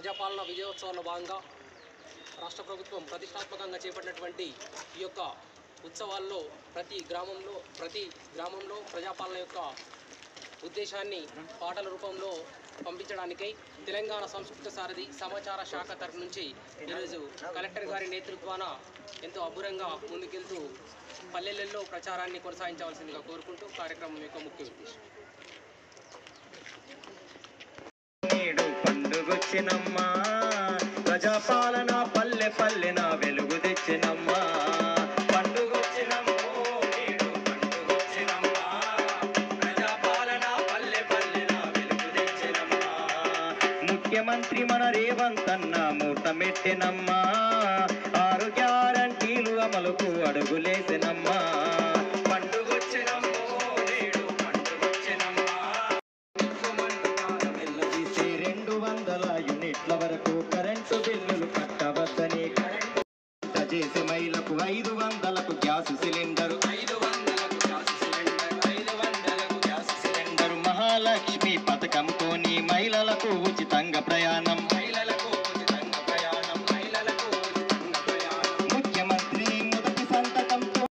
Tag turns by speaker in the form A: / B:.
A: ప్రజాపాలన విజయోత్సవంలో భాగంగా రాష్ట్ర ప్రభుత్వం ప్రతిష్టాత్మకంగా చేపట్టినటువంటి ఈ యొక్క ఉత్సవాల్లో ప్రతి గ్రామంలో ప్రజాపాలన యొక్క ఉద్దేశాన్ని పాటల రూపంలో పంపించడానికై తెలంగాణ సంస్కృత సారథి సమాచార శాఖ తరఫు నుంచి ఈరోజు కలెక్టర్ గారి నేతృత్వాన ఎంతో అబ్బురంగా ముందుకెళ్తూ పల్లెలలో ప్రచారాన్ని కొనసాగించవలసిందిగా కోరుకుంటూ కార్యక్రమం యొక్క ముఖ్య ఉద్దేశం.
B: పండుగొచ్చినమ్మా ప్రజాపాలన పల్లె పల్లెన వెలుగు తెచ్చినమ్మా ముఖ్యమంత్రి మన రేవంతన్న మూటమెట్టెనమ్మా 6 గ్యారంటీలు అమలుకు అడుగులేసెనమ్మా పండుగొచ్చినమ్మో నేడు పండుగొచ్చినమ్మా 200 యూనిట్ల వరకు కరెంటు బిల్లులు కట్టవద్దని చేసే మహిళలకు 500కు గ్యాస్ సిలిండరు 500కు గ్యాస్ సిలిండరు మహాలక్ష్మి